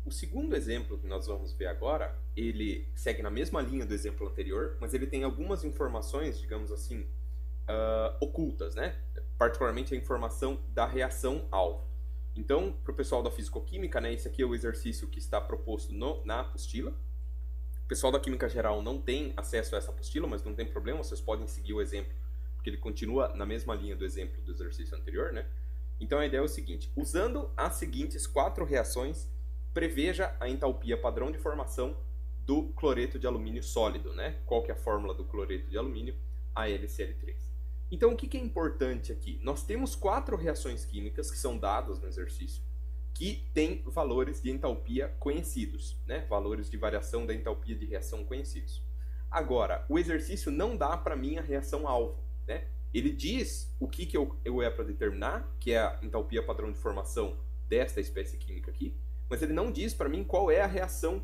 O segundo exemplo que nós vamos ver agora, ele segue na mesma linha do exemplo anterior, mas ele tem algumas informações, digamos assim, ocultas, né? Particularmente a informação da reação-alvo. Então, para o pessoal da fisicoquímica, né, esse aqui é o exercício que está proposto na apostila. O pessoal da química geral não tem acesso a essa apostila, mas não tem problema, vocês podem seguir o exemplo, porque ele continua na mesma linha do exemplo do exercício anterior, né? Então a ideia é o seguinte: usando as seguintes 4 reações, preveja a entalpia padrão de formação do cloreto de alumínio sólido, né? Qual que é a fórmula do cloreto de alumínio? AlCl3. Então o que é importante aqui? Nós temos 4 reações químicas que são dadas no exercício, que têm valores de entalpia conhecidos, né? Valores de variação da entalpia de reação conhecidos. Agora, o exercício não dá para mim a reação-alvo, né? Ele diz o que eu é para determinar, que é a entalpia padrão de formação desta espécie química aqui, mas ele não diz para mim qual é a reação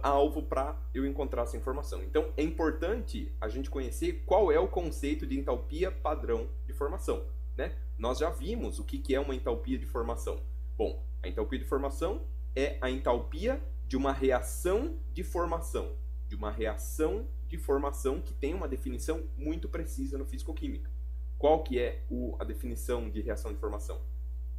alvo para eu encontrar essa informação. Então é importante a gente conhecer qual é o conceito de entalpia padrão de formação, né? Nós já vimos o que é uma entalpia de formação. Bom, a entalpia de formação é a entalpia de uma reação de formação, que tem uma definição muito precisa no fisicoquímica. Qual que é a definição de reação de formação?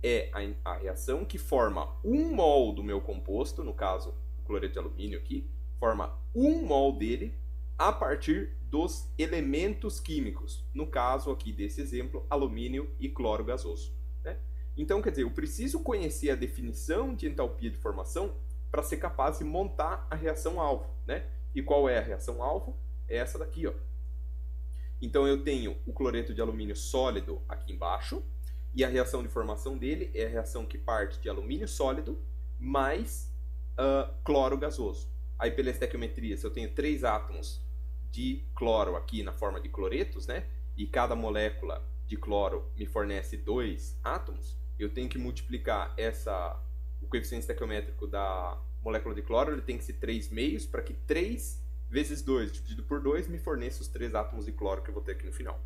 É a reação que forma 1 mol do meu composto, no caso o cloreto de alumínio aqui, forma 1 mol dele a partir dos elementos químicos, no caso aqui desse exemplo, alumínio e cloro gasoso, né? Então, quer dizer, eu preciso conhecer a definição de entalpia de formação para ser capaz de montar a reação-alvo, né? E qual é a reação-alvo? É essa daqui, ó. Então eu tenho o cloreto de alumínio sólido aqui embaixo, e a reação de formação dele é a reação que parte de alumínio sólido mais cloro gasoso. Aí pela estequiometria, se eu tenho 3 átomos de cloro aqui na forma de cloretos, né? E cada molécula de cloro me fornece 2 átomos, eu tenho que multiplicar o coeficiente estequiométrico da molécula de cloro, ele tem que ser 3 meios para que 3 vezes 2 dividido por 2 me forneça os 3 átomos de cloro que eu vou ter aqui no final.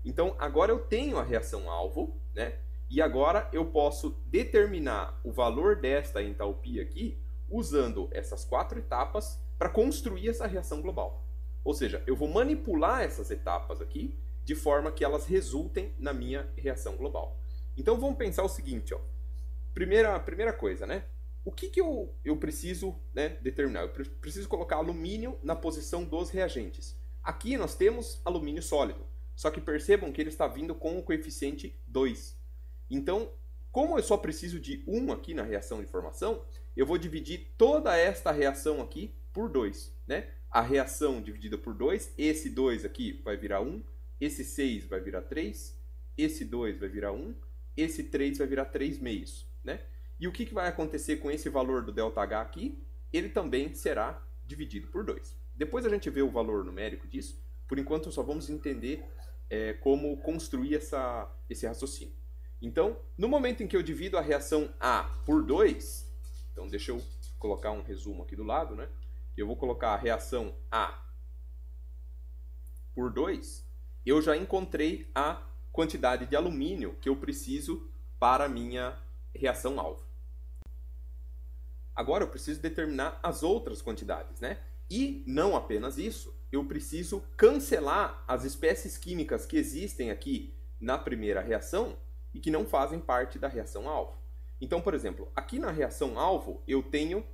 Então, agora eu tenho a reação-alvo, né? E agora eu posso determinar o valor desta entalpia aqui usando essas 4 etapas para construir essa reação global. Ou seja, eu vou manipular essas etapas aqui de forma que elas resultem na minha reação global. Então, vamos pensar o seguinte, ó. Primeira coisa, né? O que eu preciso, né, determinar? Eu preciso colocar alumínio na posição dos reagentes. Aqui nós temos alumínio sólido, só que percebam que ele está vindo com o coeficiente 2. Então, como eu só preciso de 1 aqui na reação de formação, eu vou dividir toda esta reação aqui por 2, né? A reação dividida por 2, esse 2 aqui vai virar 1, esse 6 vai virar 3, esse 2 vai virar 1, esse 3 vai virar 3 meios, né? E o que vai acontecer com esse valor do ΔH aqui? Ele também será dividido por 2. Depois a gente vê o valor numérico disso. Por enquanto, só vamos entender como construir esse raciocínio. Então, no momento em que eu divido a reação A por 2, então deixa eu colocar um resumo aqui do lado, né? Eu vou colocar a reação A por 2, eu já encontrei a quantidade de alumínio que eu preciso para a minha reação-alvo. Agora eu preciso determinar as outras quantidades, né? E não apenas isso, eu preciso cancelar as espécies químicas que existem aqui na primeira reação e que não fazem parte da reação-alvo. Então, por exemplo, aqui na reação-alvo eu tenho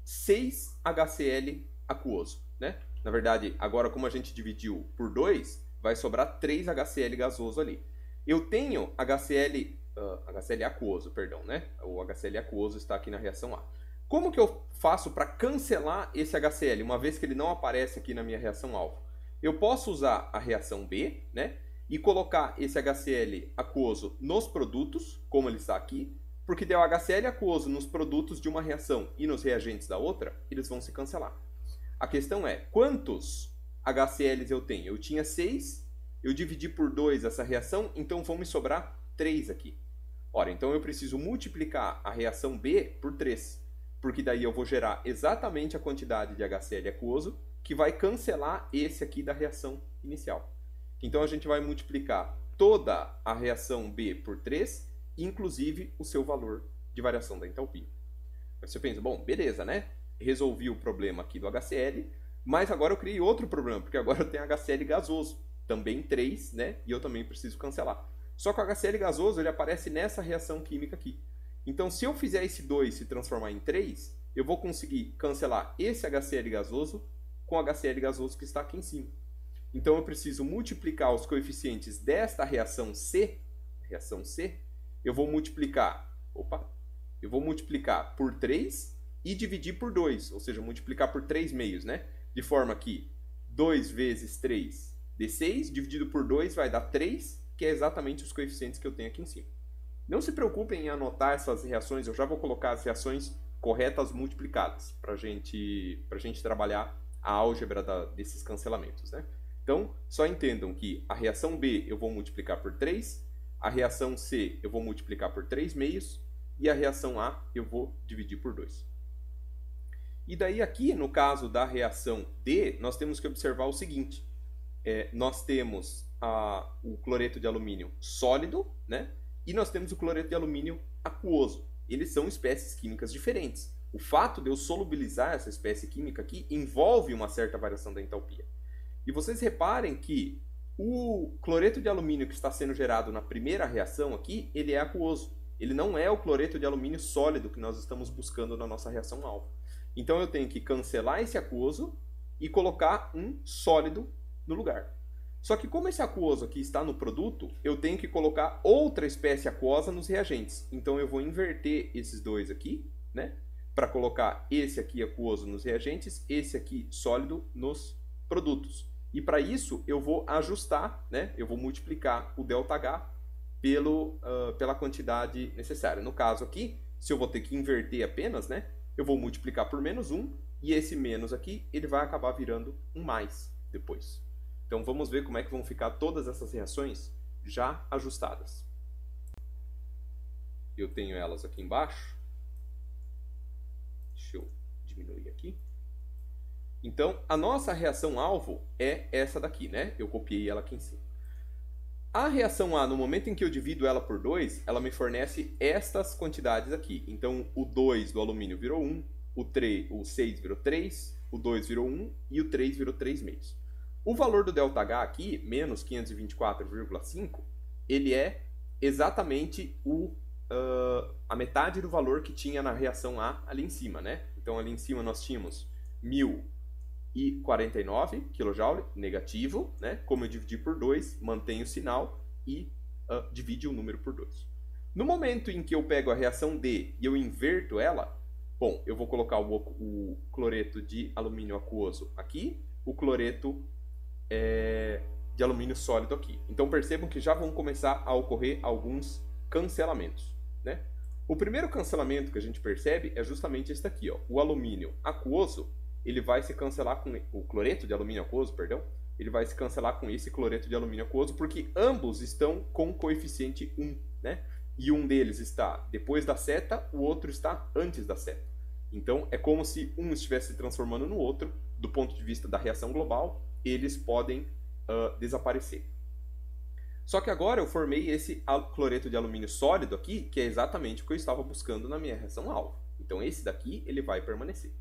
6 HCl aquoso, né? Na verdade, agora como a gente dividiu por 2, vai sobrar 3 HCl gasoso ali. Eu tenho HCl aquoso, perdão, né? O HCl aquoso está aqui na reação A. Como que eu faço para cancelar esse HCl, uma vez que ele não aparece aqui na minha reação-alvo? Eu posso usar a reação B, né? E colocar esse HCl aquoso nos produtos, como ele está aqui, porque der o HCl aquoso nos produtos de uma reação e nos reagentes da outra, eles vão se cancelar. A questão é, quantos HCls eu tenho? Eu tinha 6, eu dividi por 2 essa reação, então vão me sobrar 3 aqui. Ora, então eu preciso multiplicar a reação B por 3, porque daí eu vou gerar exatamente a quantidade de HCl aquoso que vai cancelar esse aqui da reação inicial. Então a gente vai multiplicar toda a reação B por 3, inclusive o seu valor de variação da entalpia. Aí você pensa, bom, beleza, né? Resolvi o problema aqui do HCl, mas agora eu criei outro problema, porque agora eu tenho HCl gasoso, também 3, né? E eu também preciso cancelar. Só que o HCl gasoso ele aparece nessa reação química aqui. Então, se eu fizer esse 2 se transformar em 3, eu vou conseguir cancelar esse HCl gasoso com o HCl gasoso que está aqui em cima. Então, eu preciso multiplicar os coeficientes desta reação C, eu vou multiplicar por 3 e dividir por 2, ou seja, multiplicar por 3 meios, né? De forma que 2 vezes 3 dê 6, dividido por 2 vai dar 3, que é exatamente os coeficientes que eu tenho aqui em cima. Não se preocupem em anotar essas reações, eu já vou colocar as reações corretas multiplicadas para a gente trabalhar a álgebra desses cancelamentos, né? Então, só entendam que a reação B eu vou multiplicar por 3, a reação C eu vou multiplicar por 3 meios e a reação A eu vou dividir por 2. E daí aqui, no caso da reação D, nós temos que observar o seguinte. Nós temos o cloreto de alumínio sólido, né? E nós temos o cloreto de alumínio aquoso. Eles são espécies químicas diferentes. O fato de eu solubilizar essa espécie química aqui envolve uma certa variação da entalpia. E vocês reparem que o cloreto de alumínio que está sendo gerado na primeira reação aqui, ele é aquoso. Ele não é o cloreto de alumínio sólido que nós estamos buscando na nossa reação alfa. Então eu tenho que cancelar esse aquoso e colocar um sólido no lugar. Só que como esse aquoso aqui está no produto, eu tenho que colocar outra espécie aquosa nos reagentes. Então eu vou inverter esses dois aqui, né? Para colocar esse aqui aquoso nos reagentes, esse aqui sólido nos produtos. E para isso eu vou ajustar, né? Eu vou multiplicar o ΔH pela quantidade necessária. No caso aqui, se eu vou ter que inverter apenas, né? Eu vou multiplicar por menos 1 e esse menos aqui ele vai acabar virando um mais depois. Então vamos ver como é que vão ficar todas essas reações já ajustadas. Eu tenho elas aqui embaixo. Deixa eu diminuir aqui. Então a nossa reação alvo é essa daqui, né? Eu copiei ela aqui em cima. A reação A, no momento em que eu divido ela por 2, ela me fornece estas quantidades aqui. Então o 2 do alumínio virou 1, o 6 virou 3, o 2 virou 1 e o 3 virou 3 meios. O valor do ΔH aqui, menos 524,5, ele é exatamente a metade do valor que tinha na reação A ali em cima, né? Então ali em cima nós tínhamos 1049 kJ negativo, né? Como eu dividi por 2, mantenho o sinal e divide o número por 2. No momento em que eu pego a reação D e eu inverto ela, bom, eu vou colocar o cloreto de alumínio aquoso aqui, o cloreto de alumínio sólido aqui. Então percebam que já vão começar a ocorrer alguns cancelamentos, né? O primeiro cancelamento que a gente percebe é justamente este aqui, ó. O alumínio aquoso, ele vai se cancelar com o cloreto de alumínio aquoso, perdão, ele vai se cancelar com esse cloreto de alumínio aquoso porque ambos estão com coeficiente 1, né? E um deles está depois da seta, o outro está antes da seta. Então é como se um estivesse se transformando no outro, do ponto de vista da reação global, eles podem desaparecer. Só que agora eu formei esse cloreto de alumínio sólido aqui, que é exatamente o que eu estava buscando na minha reação alvo. Então esse daqui ele vai permanecer.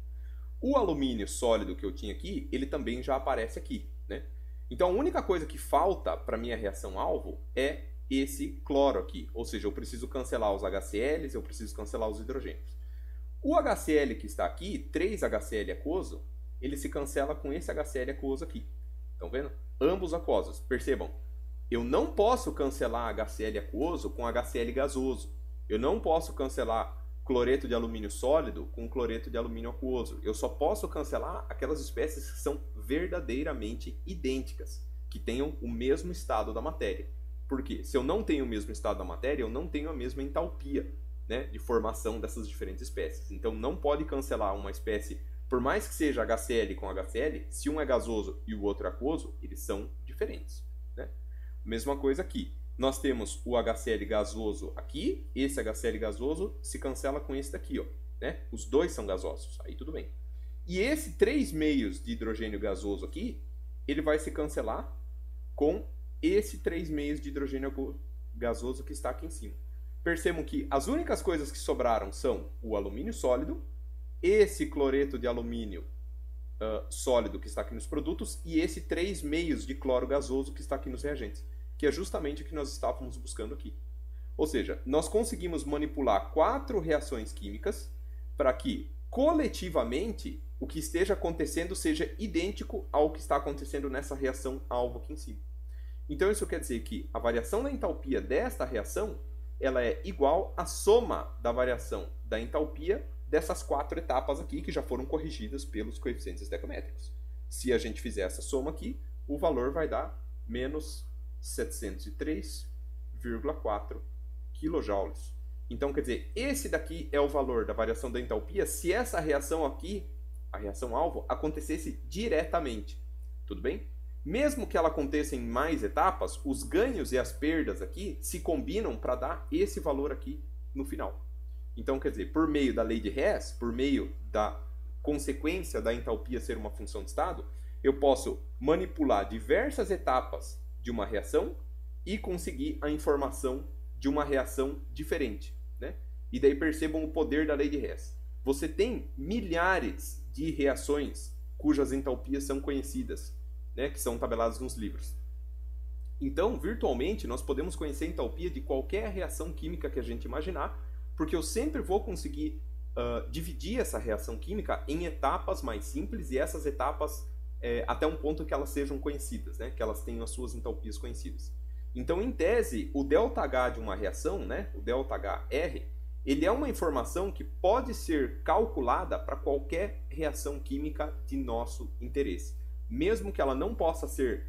O alumínio sólido que eu tinha aqui, ele também já aparece aqui, né? Então a única coisa que falta para minha reação alvo é esse cloro aqui, ou seja, eu preciso cancelar os HCl's, eu preciso cancelar os hidrogênios. O HCl que está aqui, 3HCl aquoso, ele se cancela com esse HCl aquoso aqui. Estão vendo? Ambos aquosos. Percebam, eu não posso cancelar HCl aquoso com HCl gasoso. Eu não posso cancelar cloreto de alumínio sólido com cloreto de alumínio aquoso. Eu só posso cancelar aquelas espécies que são verdadeiramente idênticas, que tenham o mesmo estado da matéria. Porque se eu não tenho o mesmo estado da matéria, eu não tenho a mesma entalpia, né, de formação dessas diferentes espécies. Então não pode cancelar uma espécie, por mais que seja HCl com HCl, se um é gasoso e o outro é aquoso, eles são diferentes, né? Mesma coisa aqui. Nós temos o HCl gasoso aqui, esse HCl gasoso se cancela com esse daqui, ó, né? Os dois são gasosos, aí tudo bem. E esse 3 meios de hidrogênio gasoso aqui, ele vai se cancelar com esse 3 meios de hidrogênio gasoso que está aqui em cima. Percebam que as únicas coisas que sobraram são o alumínio sólido esse cloreto de alumínio sólido que está aqui nos produtos e esse 3 meios de cloro gasoso que está aqui nos reagentes, que é justamente o que nós estávamos buscando aqui. Ou seja, nós conseguimos manipular 4 reações químicas para que, coletivamente, o que esteja acontecendo seja idêntico ao que está acontecendo nessa reação alvo aqui em cima. Então isso quer dizer que a variação da entalpia desta reação ela é igual à soma da variação da entalpia dessas 4 etapas aqui, que já foram corrigidas pelos coeficientes estequiométricos. Se a gente fizer essa soma aqui, o valor vai dar menos 703,4 kJ. Então, quer dizer, esse daqui é o valor da variação da entalpia se essa reação aqui, a reação alvo, acontecesse diretamente. Tudo bem? Mesmo que ela aconteça em mais etapas, os ganhos e as perdas aqui se combinam para dar esse valor aqui no final. Então, quer dizer, por meio da lei de Hess, por meio da consequência da entalpia ser uma função de estado, eu posso manipular diversas etapas de uma reação e conseguir a informação de uma reação diferente, né? E daí percebam o poder da lei de Hess. Você tem milhares de reações cujas entalpias são conhecidas, né? Que são tabeladas nos livros. Então, virtualmente, nós podemos conhecer a entalpia de qualquer reação química que a gente imaginar, porque eu sempre vou conseguir dividir essa reação química em etapas mais simples e essas etapas até um ponto que elas sejam conhecidas, né? Que elas tenham as suas entalpias conhecidas. Então, em tese, o ΔH de uma reação, né? O ΔHR, ele é uma informação que pode ser calculada para qualquer reação química de nosso interesse. Mesmo que ela não possa ser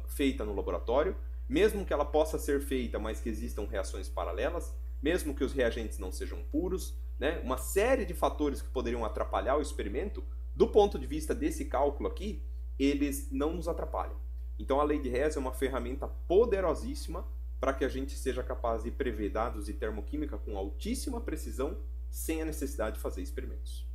feita no laboratório, mesmo que ela possa ser feita, mas que existam reações paralelas, mesmo que os reagentes não sejam puros, né? Uma série de fatores que poderiam atrapalhar o experimento, do ponto de vista desse cálculo aqui, eles não nos atrapalham. Então a lei de Hess é uma ferramenta poderosíssima para que a gente seja capaz de prever dados de termoquímica com altíssima precisão, sem a necessidade de fazer experimentos.